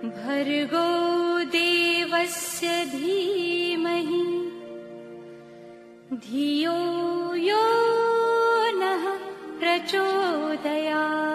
भर्गो देवस्य धीमहि धियो यो नः प्रचोदयात्।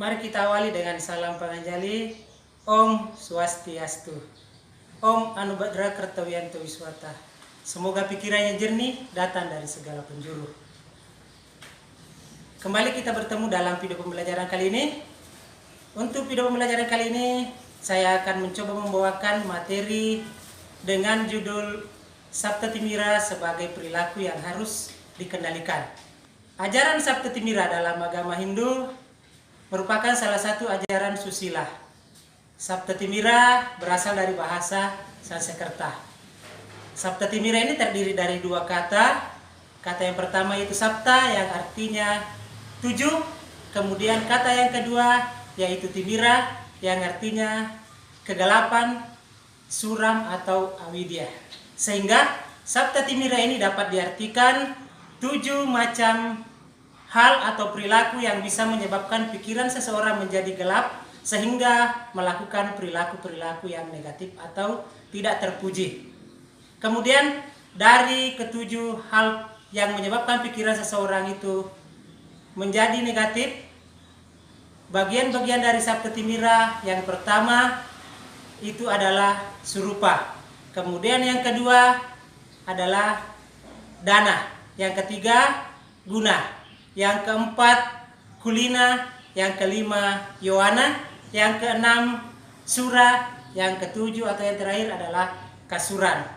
Mari kita awali dengan salam panganjali. Om Swastiastu. Om Anubhadra Kartawiyanto Wiswata. Semoga pikirannya jernih, datang dari segala penjuru. Kembali kita bertemu dalam video pembelajaran kali ini. Untuk video pembelajaran kali ini, saya akan mencoba membawakan materi dengan judul Saptatimira sebagai perilaku yang harus dikendalikan. Ajaran Saptatimira dalam agama Hindu merupakan salah satu ajaran susila. Saptatimira berasal dari bahasa Sanskerta. Saptatimira ini terdiri dari dua kata. Kata yang pertama itu sapta yang artinya 7. Kemudian kata yang kedua yaitu timira yang artinya kegelapan, suram atau avidya. Sehingga Saptatimira ini dapat diartikan 7 macam hal atau perilaku yang bisa menyebabkan pikiran seseorang menjadi gelap sehingga melakukan perilaku-perilaku yang negatif atau tidak terpuji. Kemudian dari ketujuh hal yang menyebabkan pikiran seseorang itu menjadi negatif, bagian-bagian dari Saptatimira yang pertama itu adalah surupa. Kemudian yang kedua adalah dana. Yang ketiga guna. Yang keempat kulina, yang kelima yowana, yang keenam sura, yang ketujuh atau yang terakhir adalah kasuran.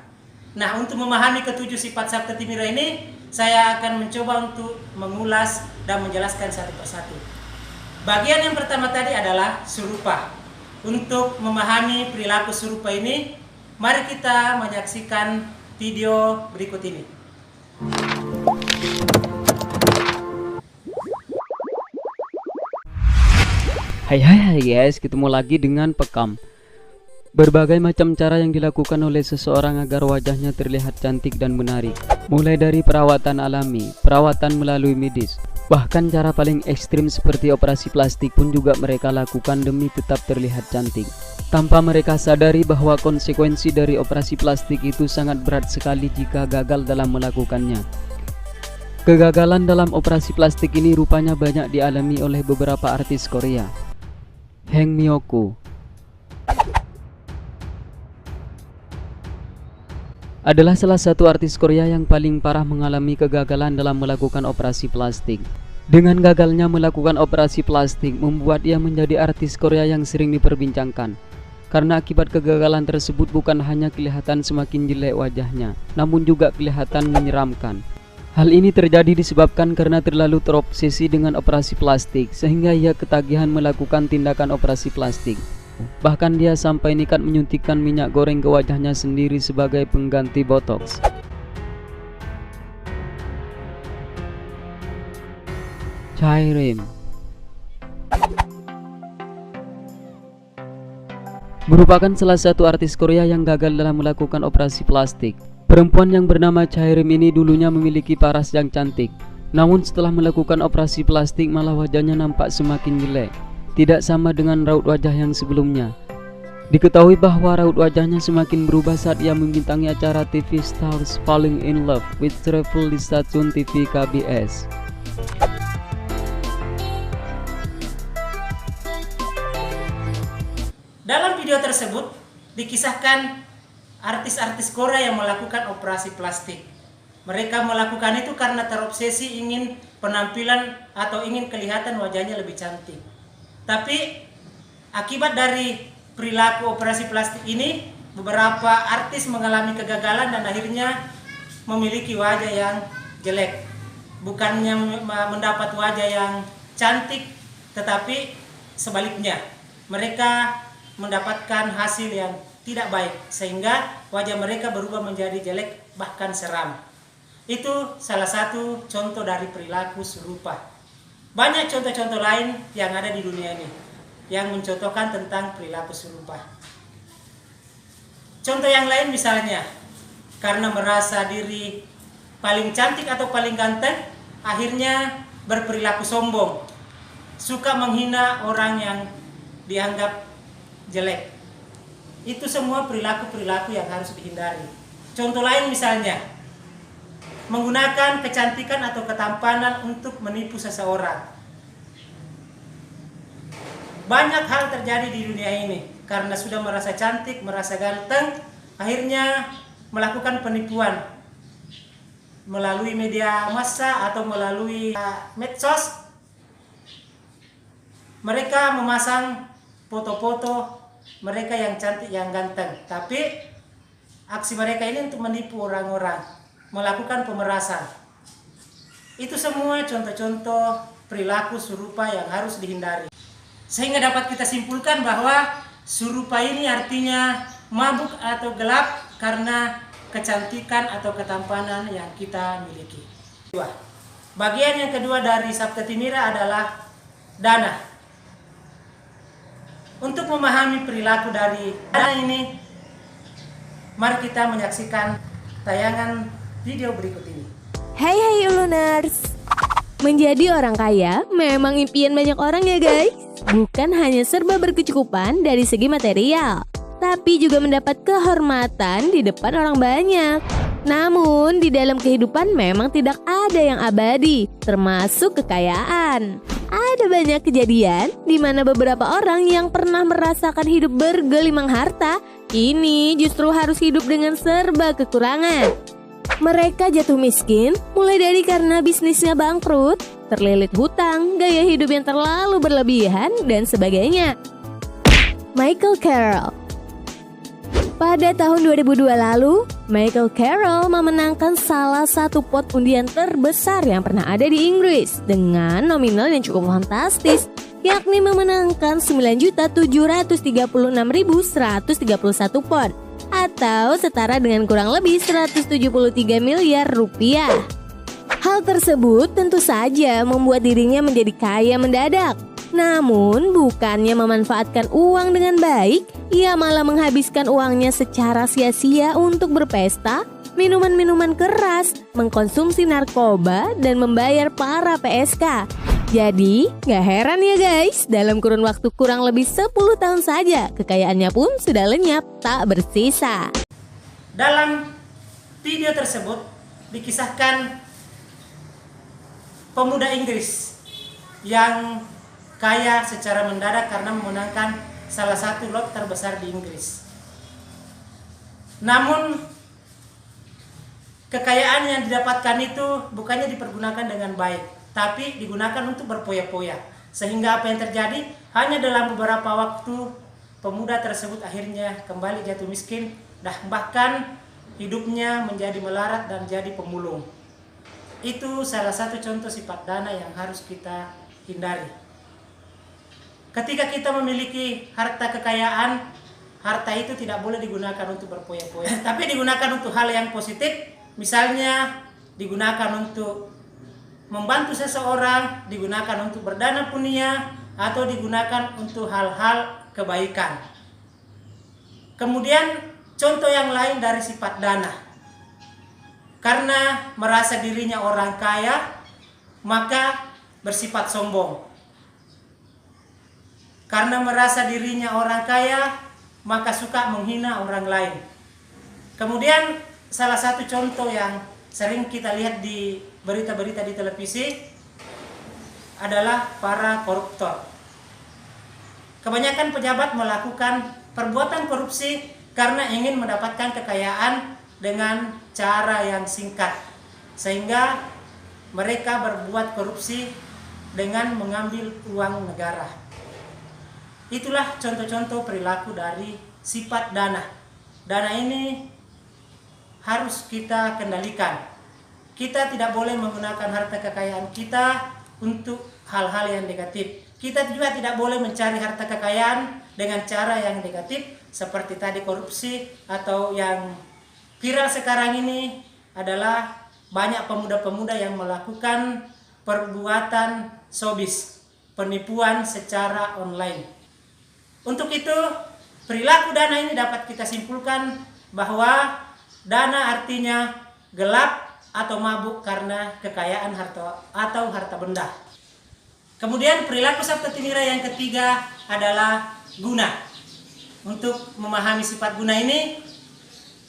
Nah, untuk memahami ketujuh sifat Saptatimira ini, saya akan mencoba untuk mengulas dan menjelaskan satu persatu. Bagian yang pertama tadi adalah surupa. Untuk memahami perilaku surupa ini, mari kita menyaksikan video berikut ini. Hai guys, ketemu lagi dengan Pekam. Berbagai macam cara yang dilakukan oleh seseorang agar wajahnya terlihat cantik dan menarik. Mulai dari perawatan alami, perawatan melalui medis, bahkan cara paling ekstrim seperti operasi plastik pun juga mereka lakukan demi tetap terlihat cantik. Tanpa mereka sadari bahwa konsekuensi dari operasi plastik itu sangat berat sekali jika gagal dalam melakukannya. Kegagalan dalam operasi plastik ini rupanya banyak dialami oleh beberapa artis Korea. Heng Miyoko adalah salah satu artis Korea yang paling parah mengalami kegagalan dalam melakukan operasi plastik. Dengan gagalnya melakukan operasi plastik membuat ia menjadi artis Korea yang sering diperbincangkan. Karena akibat kegagalan tersebut bukan hanya kelihatan semakin jelek wajahnya, namun juga kelihatan menyeramkan. Hal ini terjadi disebabkan karena terlalu terobsesi dengan operasi plastik sehingga ia ketagihan melakukan tindakan operasi plastik. Bahkan dia sampai nekat menyuntikkan minyak goreng ke wajahnya sendiri sebagai pengganti botox. Chaerem merupakan salah satu artis Korea yang gagal dalam melakukan operasi plastik. Perempuan yang bernama Chaerem ini dulunya memiliki paras yang cantik. Namun setelah melakukan operasi plastik malah wajahnya nampak semakin jelek. Tidak sama dengan raut wajah yang sebelumnya. Diketahui bahwa raut wajahnya semakin berubah saat ia membintangi acara TV Stars Falling in Love with Travel di stasiun TV KBS. Dalam video tersebut dikisahkan artis-artis Korea yang melakukan operasi plastik. Mereka melakukan itu karena terobsesi ingin penampilan atau ingin kelihatan wajahnya lebih cantik. Tapi akibat dari perilaku operasi plastik ini, beberapa artis mengalami kegagalan dan akhirnya memiliki wajah yang jelek. Bukannya mendapat wajah yang cantik, tetapi sebaliknya. mereka mendapatkan hasil yang tidak baik, sehingga wajah mereka berubah menjadi jelek bahkan seram. Itu salah satu contoh dari perilaku serupa. Banyak contoh-contoh lain yang ada di dunia ini yang mencontohkan tentang perilaku serupa. Contoh yang lain misalnya, karena merasa diri paling cantik atau paling ganteng, akhirnya berperilaku sombong, suka menghina orang yang dianggap jelek. Itu semua perilaku-perilaku yang harus dihindari. Contoh lain misalnya, menggunakan kecantikan atau ketampanan untuk menipu seseorang. Banyak hal terjadi di dunia ini karena sudah merasa cantik, merasa ganteng, akhirnya melakukan penipuan melalui media massa atau melalui medsos. Mereka memasang foto-foto mereka yang cantik, yang ganteng, tapi aksi mereka ini untuk menipu orang-orang, melakukan pemerasan. Itu semua contoh-contoh perilaku serupa yang harus dihindari. Sehingga dapat kita simpulkan bahwa serupa ini artinya mabuk atau gelap karena kecantikan atau ketampanan yang kita miliki. Bagian yang kedua dari Saptatimira adalah dana. Untuk memahami perilaku dari dana ini, mari kita menyaksikan tayangan video berikut ini. Hai Uluners, menjadi orang kaya memang impian banyak orang ya guys. Bukan hanya serba berkecukupan dari segi material, tapi juga mendapat kehormatan di depan orang banyak. Namun di dalam kehidupan memang tidak ada yang abadi, termasuk kekayaan. Ada banyak kejadian di mana beberapa orang yang pernah merasakan hidup bergelimang harta, kini justru harus hidup dengan serba kekurangan. Mereka jatuh miskin mulai dari karena bisnisnya bangkrut, terlilit hutang, gaya hidup yang terlalu berlebihan, dan sebagainya. Michael Carroll. Pada tahun 2002 lalu, Michael Carroll memenangkan salah satu pot undian terbesar yang pernah ada di Inggris dengan nominal yang cukup fantastis, yakni memenangkan 9.736.131 pon atau setara dengan kurang lebih 173 miliar rupiah. Hal tersebut tentu saja membuat dirinya menjadi kaya mendadak. Namun bukannya memanfaatkan uang dengan baik, ia malah menghabiskan uangnya secara sia-sia untuk berpesta, minuman-minuman keras, mengkonsumsi narkoba, dan membayar para PSK. Jadi gak heran ya guys, dalam kurun waktu kurang lebih 10 tahun saja, kekayaannya pun sudah lenyap tak bersisa. Dalam video tersebut dikisahkan pemuda Inggris yang kaya secara mendadak karena memenangkan salah satu lot terbesar di Inggris. Namun kekayaan yang didapatkan itu bukannya dipergunakan dengan baik, tapi digunakan untuk berpoya-poya. Sehingga apa yang terjadi? Hanya dalam beberapa waktu pemuda tersebut akhirnya kembali jatuh miskin, bahkan hidupnya menjadi melarat dan jadi pemulung. Itu salah satu contoh sifat dana yang harus kita hindari. Ketika kita memiliki harta kekayaan, harta itu tidak boleh digunakan untuk berpoya-poya, tapi digunakan untuk hal yang positif. Misalnya digunakan untuk membantu seseorang, digunakan untuk berdana punia, atau digunakan untuk hal-hal kebaikan. Kemudian contoh yang lain dari sifat dana, karena merasa dirinya orang kaya, maka bersifat sombong. Karena merasa dirinya orang kaya, maka suka menghina orang lain. Kemudian salah satu contoh yang sering kita lihat di berita-berita di televisi adalah para koruptor. Kebanyakan pejabat melakukan perbuatan korupsi karena ingin mendapatkan kekayaan dengan cara yang singkat, sehingga mereka berbuat korupsi dengan mengambil uang negara. Itulah contoh-contoh perilaku dari sifat dana. Dana ini harus kita kendalikan. Kita tidak boleh menggunakan harta kekayaan kita untuk hal-hal yang negatif. Kita juga tidak boleh mencari harta kekayaan dengan cara yang negatif seperti tadi korupsi, atau yang viral sekarang ini adalah banyak pemuda-pemuda yang melakukan perbuatan showbiz, penipuan secara online. Untuk itu, perilaku dana ini dapat kita simpulkan bahwa dana artinya gelap atau mabuk karena kekayaan harta atau harta benda. Kemudian perilaku Saptatimira yang ketiga adalah guna. Untuk memahami sifat guna ini,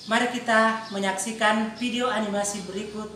mari kita menyaksikan video animasi berikut.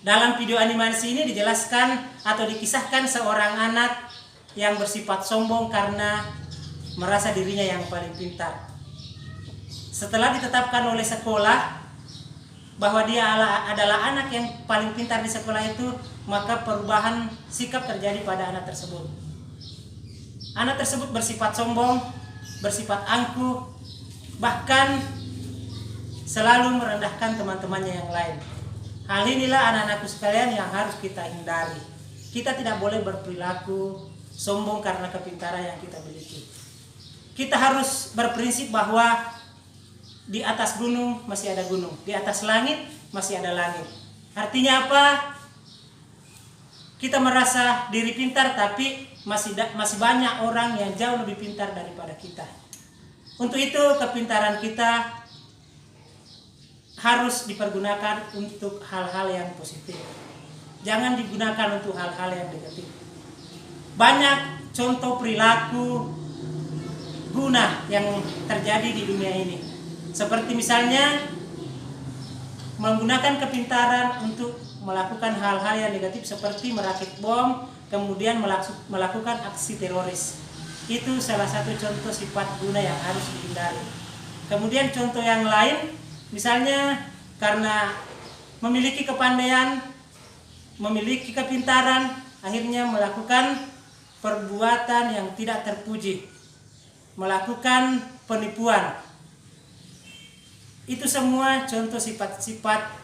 Dalam video animasi ini dijelaskan atau dikisahkan seorang anak yang bersifat sombong karena merasa dirinya yang paling pintar. Setelah ditetapkan oleh sekolah bahwa dia adalah anak yang paling pintar di sekolah itu, maka perubahan sikap terjadi pada anak tersebut. Anak tersebut bersifat sombong, bersifat angkuh, bahkan selalu merendahkan teman-temannya yang lain. Hal inilah anak-anakku sekalian yang harus kita hindari. Kita tidak boleh berperilaku sombong karena kepintaran yang kita miliki. Kita harus berprinsip bahwa di atas gunung masih ada gunung, di atas langit masih ada langit. Artinya apa? Kita merasa diri pintar, tapi masih banyak orang yang jauh lebih pintar daripada kita. Untuk itu kepintaran kita harus dipergunakan untuk hal-hal yang positif. Jangan digunakan untuk hal-hal yang negatif. Banyak contoh perilaku guna yang terjadi di dunia ini. Seperti misalnya menggunakan kepintaran untuk melakukan hal-hal yang negatif seperti merakit bom, kemudian melakukan aksi teroris. Itu salah satu contoh sifat guna yang harus dihindari. Kemudian contoh yang lain, misalnya karena memiliki kepandaian, memiliki kepintaran, akhirnya melakukan perbuatan yang tidak terpuji, melakukan penipuan. Itu semua contoh sifat-sifat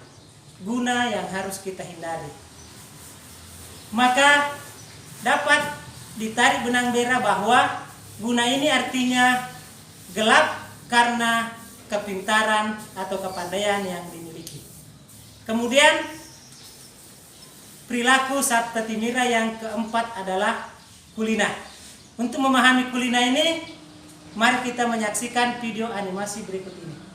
guna yang harus kita hindari. Maka dapat ditarik benang merah bahwa guna ini artinya gelap karena kepintaran atau kepandaian yang dimiliki. Kemudian perilaku Sabta Timira yang keempat adalah kulina. Untuk memahami kulina ini, mari kita menyaksikan video animasi berikut ini.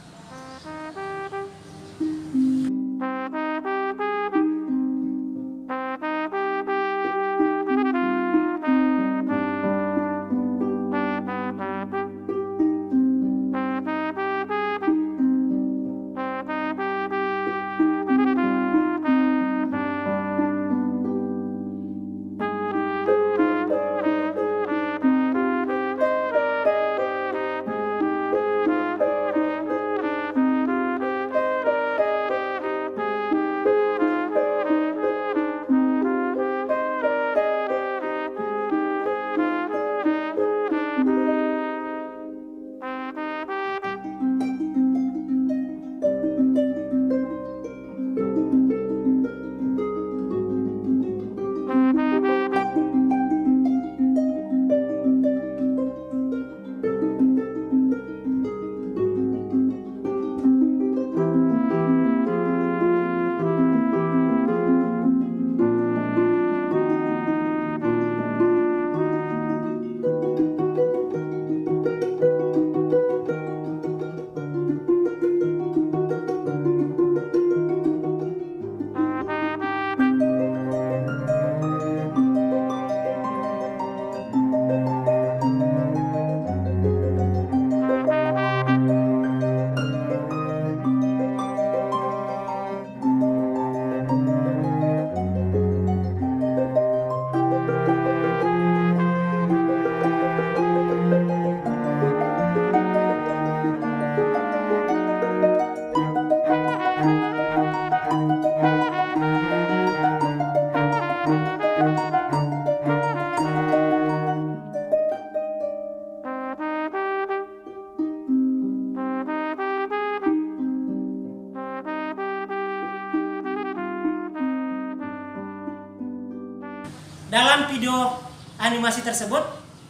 Dalam video animasi tersebut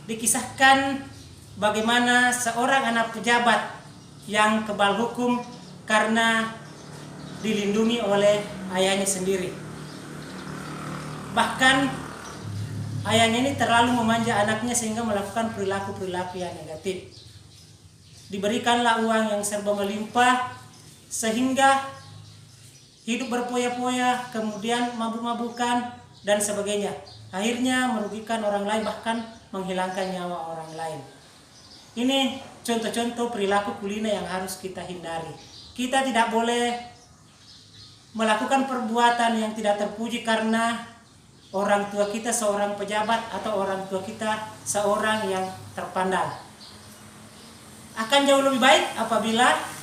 dikisahkan bagaimana seorang anak pejabat yang kebal hukum karena dilindungi oleh ayahnya sendiri. Bahkan ayahnya ini terlalu memanja anaknya sehingga melakukan perilaku-perilaku yang negatif. Diberikanlah uang yang serba melimpah sehingga hidup berpoya-poya, kemudian mabuk-mabukan dan sebagainya. Akhirnya merugikan orang lain, bahkan menghilangkan nyawa orang lain. Ini contoh-contoh perilaku kulina yang harus kita hindari. Kita tidak boleh melakukan perbuatan yang tidak terpuji karena orang tua kita seorang pejabat atau orang tua kita seorang yang terpandang. Akan jauh lebih baik apabila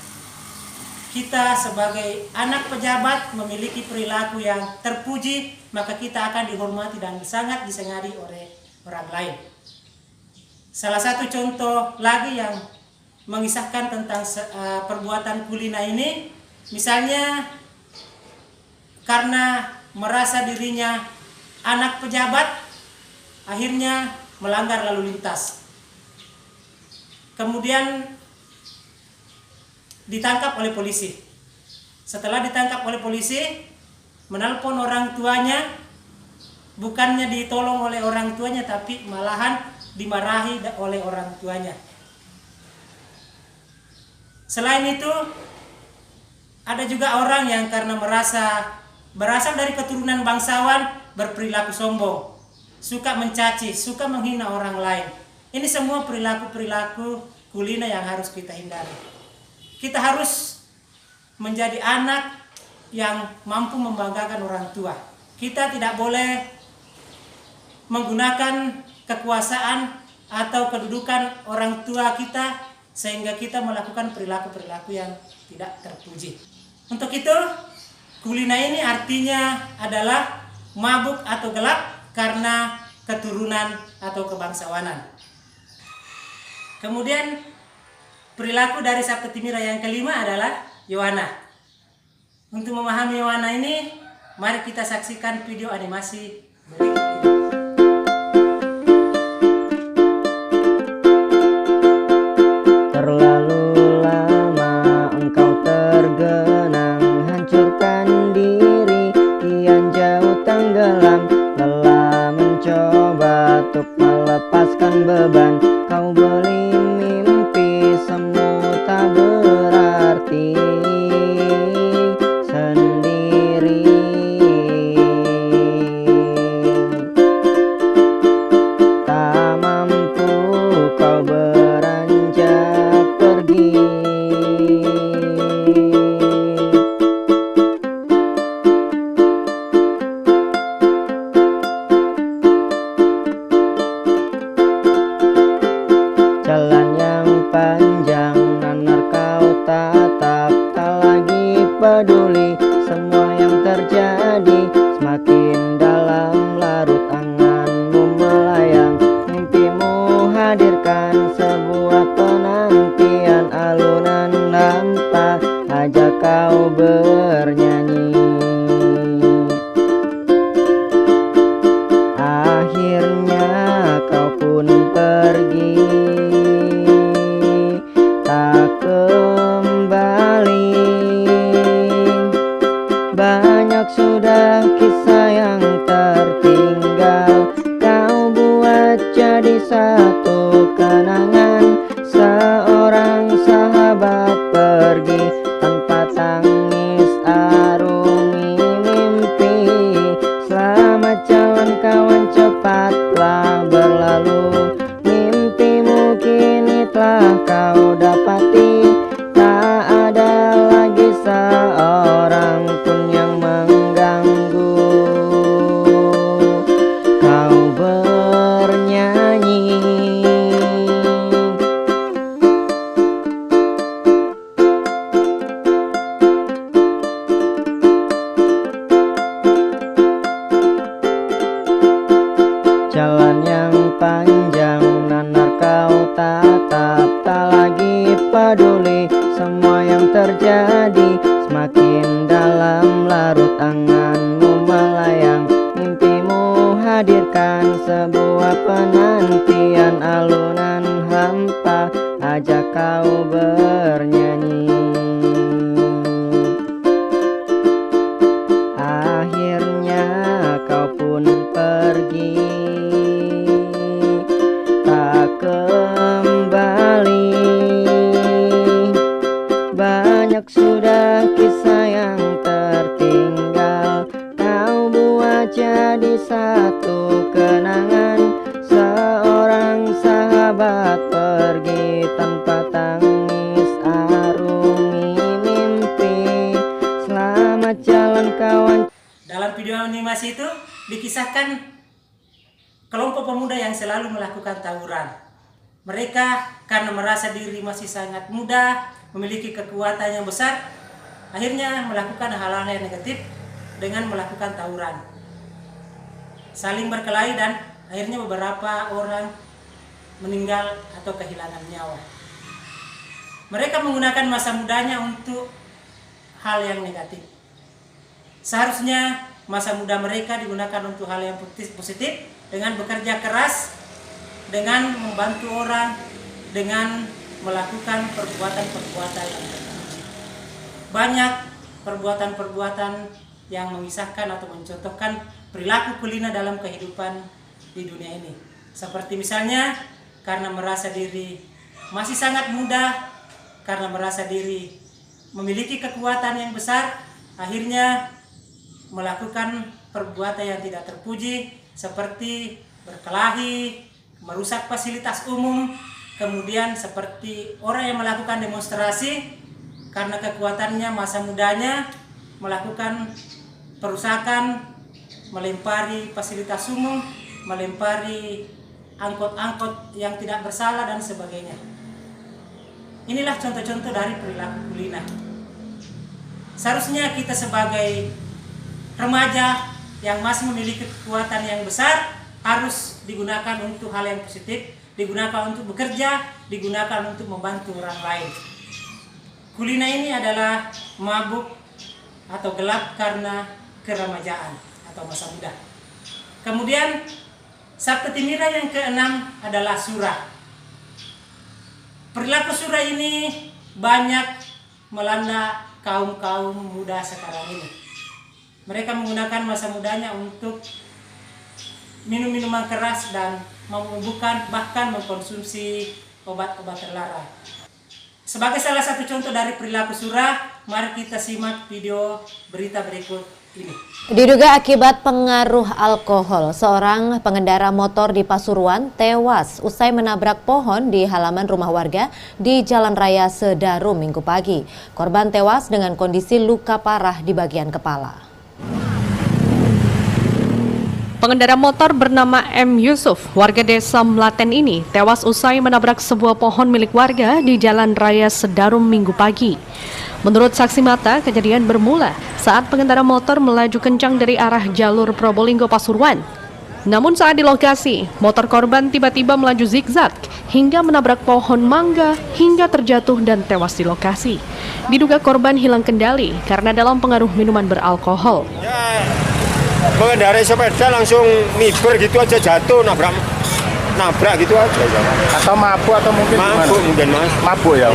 kita sebagai anak pejabat memiliki perilaku yang terpuji, maka kita akan dihormati dan sangat disengadi oleh orang lain. Salah satu contoh lagi yang mengisahkan tentang perbuatan kulina ini, misalnya karena merasa dirinya anak pejabat, akhirnya melanggar lalu lintas. Kemudian ditangkap oleh polisi. Setelah ditangkap oleh polisi, menelpon orang tuanya, bukannya ditolong oleh orang tuanya, tapi malahan dimarahi oleh orang tuanya. Selain itu, ada juga orang yang karena berasal dari keturunan bangsawan, berperilaku sombong, suka mencaci, suka menghina orang lain. Ini semua perilaku-perilaku kulina yang harus kita hindari. Kita harus menjadi anak yang mampu membanggakan orang tua. Kita tidak boleh menggunakan kekuasaan atau kedudukan orang tua kita sehingga kita melakukan perilaku-perilaku yang tidak terpuji. Untuk itu, kulina ini artinya adalah mabuk atau gelap karena keturunan atau kebangsawanan. Kemudian perilaku dari Saptatimira yang kelima adalah Yowana. Untuk memahami Yowana ini, mari kita saksikan video animasi berikut ini. Terlalu lama engkau tergenang, hancurkan diri, kian jauh tenggelam. Lelah mencoba untuk melepaskan beban, kau beli mimpi semu tak berarti sendiri. Tak mampu kau beranjak pergi. Jalan yang panjang, nanar kau tatap, tak lagi peduli semua yang terjadi. Semakin dalam larut anganmu melayang, mimpimu hadirkan sebuah penantian. Alunan hampa ajak kau bernyanyi. Akhirnya kau pun pergi, tak kembali. Banyak sudah kisah yang tertinggal, kau buat jadi satu kenangan. Seorang sahabat pergi tanpa tangis, arungi mimpi. Selamat jalan kawan, cepatlah berlalu. Mimpimu kini telah kau dapati, tak ada lagi seorang pun yang mengganggu. Kau bernyanyi. Jalan yang panjang, nanar kau tatap, tak lagi peduli semua yang terjadi. Semakin dalam larut anganmu melayang, mimpimu hadirkan sebuah penantian. Alunan hampa ajak kau bernyanyi. Akhirnya kau pun pergi, tak kembali. Banyak sudah kisah yang tertinggal, kau buat jadi satu kenangan. Seorang sahabat pergi tanpa tangis, arungi mimpi. Selamat jalan kawan. Dalam video animasi itu dikisahkan kelompok pemuda yang selalu melakukan tawuran. Mereka karena merasa diri masih sangat muda, memiliki kekuatan yang besar, akhirnya melakukan hal-hal yang negatif dengan melakukan tawuran, saling berkelahi, dan akhirnya beberapa orang meninggal atau kehilangan nyawa. Mereka menggunakan masa mudanya untuk hal yang negatif. Seharusnya masa muda mereka digunakan untuk hal yang positif, dengan bekerja keras, dengan membantu orang, dengan melakukan perbuatan-perbuatan yang terpuji. Banyak perbuatan-perbuatan yang mengisahkan atau mencontohkan perilaku kulina dalam kehidupan di dunia ini. Seperti misalnya karena merasa diri masih sangat muda, karena merasa diri memiliki kekuatan yang besar, akhirnya melakukan perbuatan yang tidak terpuji seperti berkelahi, merusak fasilitas umum, kemudian seperti orang yang melakukan demonstrasi karena kekuatannya masa mudanya, melakukan perusakan, melempari fasilitas umum, melempari angkot-angkot yang tidak bersalah dan sebagainya. Inilah contoh-contoh dari perilaku kulina. Seharusnya kita sebagai remaja yang masih memiliki kekuatan yang besar harus digunakan untuk hal yang positif, digunakan untuk bekerja, digunakan untuk membantu orang lain. Kulina ini adalah mabuk atau gelap karena keremajaan atau masa muda. Kemudian Sabta Timira yang keenam adalah surah. Perilaku surah ini banyak melanda kaum-kaum muda sekarang ini. Mereka menggunakan masa mudanya untuk minum minuman keras dan memabukkan, bahkan mengkonsumsi obat-obat terlarang. Sebagai salah satu contoh dari perilaku surah, mari kita simak video berita berikut ini. Diduga akibat pengaruh alkohol, seorang pengendara motor di Pasuruan tewas usai menabrak pohon di halaman rumah warga di Jalan Raya Sedarum Minggu pagi. Korban tewas dengan kondisi luka parah di bagian kepala. Pengendara motor bernama M. Yusuf, warga desa Mlaten ini tewas usai menabrak sebuah pohon milik warga di Jalan Raya Sedarum Minggu pagi. Menurut saksi mata, kejadian bermula saat pengendara motor melaju kencang dari arah jalur Probolinggo Pasuruan. Namun saat di lokasi, motor korban tiba-tiba melaju zigzag hingga menabrak pohon mangga hingga terjatuh dan tewas di lokasi. Diduga korban hilang kendali karena dalam pengaruh minuman beralkohol. Mengendarai sepeda langsung miber gitu aja, jatuh, nabrak gitu aja. Atau mabuk atau mungkin mabuk mungkin mas. Mabuk ya.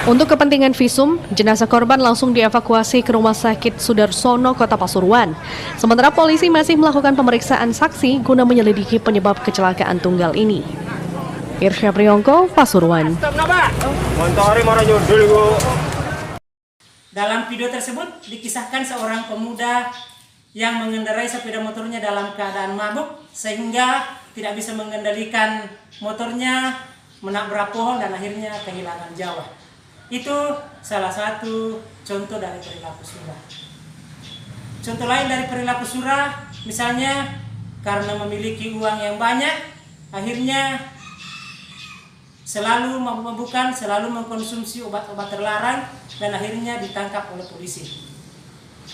Untuk kepentingan visum, jenazah korban langsung dievakuasi ke Rumah Sakit Sudarsono, Kota Pasuruan. Sementara polisi masih melakukan pemeriksaan saksi guna menyelidiki penyebab kecelakaan tunggal ini. Irsya Priyongko, Pasuruan. Dalam video tersebut dikisahkan seorang pemuda yang mengendarai sepeda motornya dalam keadaan mabuk sehingga tidak bisa mengendalikan motornya, menabrak pohon dan akhirnya kehilangan nyawa. Itu salah satu contoh dari perilaku surah. Contoh lain dari perilaku surah, misalnya karena memiliki uang yang banyak, akhirnya selalu memabukkan, selalu mengkonsumsi obat-obat terlarang dan akhirnya ditangkap oleh polisi.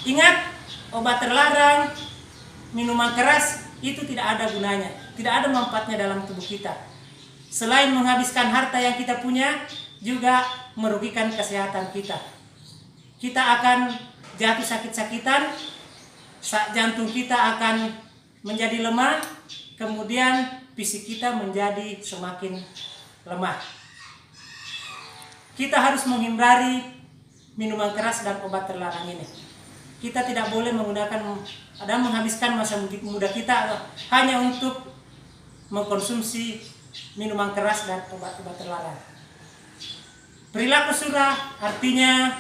Ingat, obat terlarang, minuman keras itu tidak ada gunanya, tidak ada manfaatnya dalam tubuh kita. Selain menghabiskan harta yang kita punya, juga merugikan kesehatan kita. Kita akan jatuh sakit-sakitan, jantung kita akan menjadi lemah, kemudian fisik kita menjadi semakin lemah. Kita harus menghindari minuman keras dan obat terlarang ini. Kita tidak boleh menggunakan dan menghabiskan masa muda kita hanya untuk mengkonsumsi minuman keras dan obat-obat terlarang. Perilaku surah artinya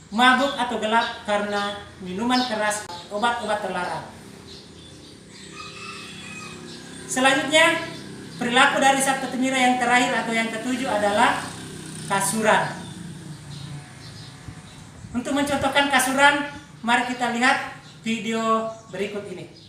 mabuk atau gelap karena minuman keras, obat-obat terlarang. Selanjutnya, perilaku dari Sabta Timira yang terakhir atau yang ketujuh adalah kasuran. Untuk mencontohkan kasuran, mari kita lihat video berikut ini.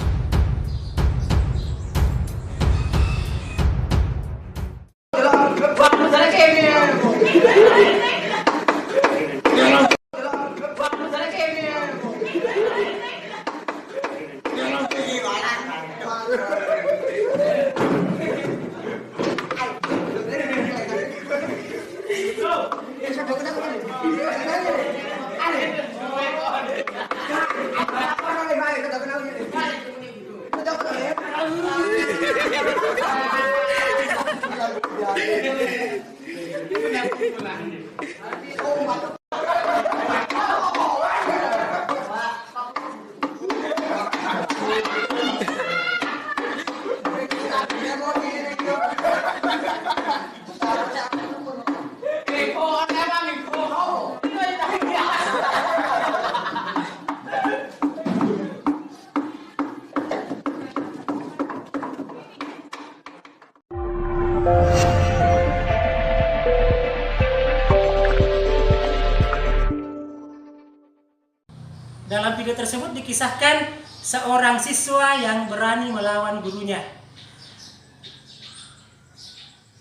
tersebut dikisahkan seorang siswa yang berani melawan gurunya.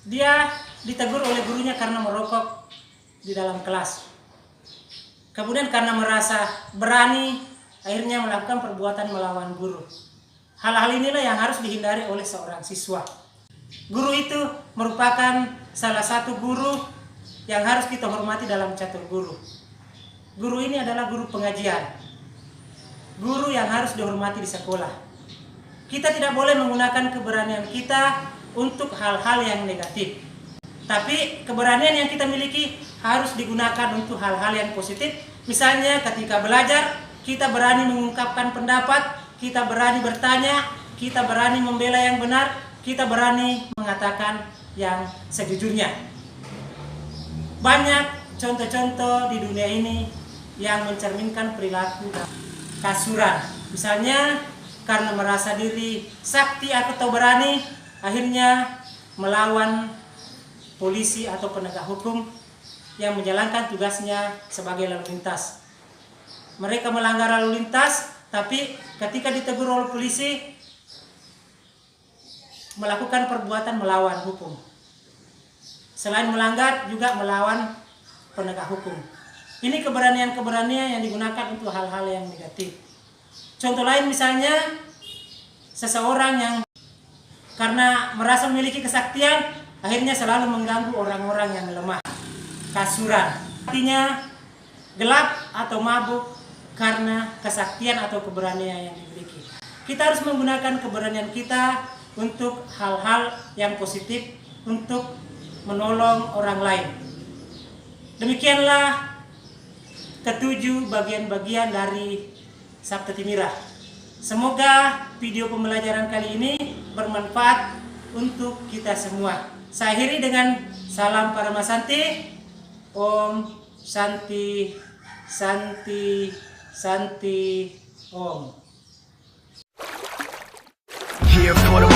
Dia ditegur oleh gurunya karena merokok di dalam kelas. Kemudian karena merasa berani, akhirnya melakukan perbuatan melawan guru. Hal-hal inilah yang harus dihindari oleh seorang siswa. Guru itu merupakan salah satu guru yang harus kita hormati dalam catur guru. Guru ini adalah guru pengajian. Guru yang harus dihormati di sekolah. Kita tidak boleh menggunakan keberanian kita untuk hal-hal yang negatif. Tapi keberanian yang kita miliki harus digunakan untuk hal-hal yang positif. Misalnya ketika belajar, kita berani mengungkapkan pendapat, kita berani bertanya, kita berani membela yang benar, kita berani mengatakan yang sejujurnya. Banyak contoh-contoh di dunia ini yang mencerminkan perilaku kasuran. Misalnya karena merasa diri sakti atau berani, akhirnya melawan polisi atau penegak hukum yang menjalankan tugasnya sebagai lalu lintas. Mereka melanggar lalu lintas, tapi ketika ditegur oleh polisi, melakukan perbuatan melawan hukum. Selain melanggar, juga melawan penegak hukum. Ini keberanian-keberanian yang digunakan untuk hal-hal yang negatif. Contoh lain misalnya, seseorang yang karena merasa memiliki kesaktian, akhirnya selalu mengganggu orang-orang yang lemah. Kasuran, artinya gelap atau mabuk karena kesaktian atau keberanian yang dimiliki. Kita harus menggunakan keberanian kita untuk hal-hal yang positif, untuk menolong orang lain. Demikianlah ketujuh bagian-bagian dari Sabta Timirah. Semoga video pembelajaran kali ini bermanfaat untuk kita semua. Saya akhiri dengan salam Paramasanti. Om Santi Santi Santi Om. Here for the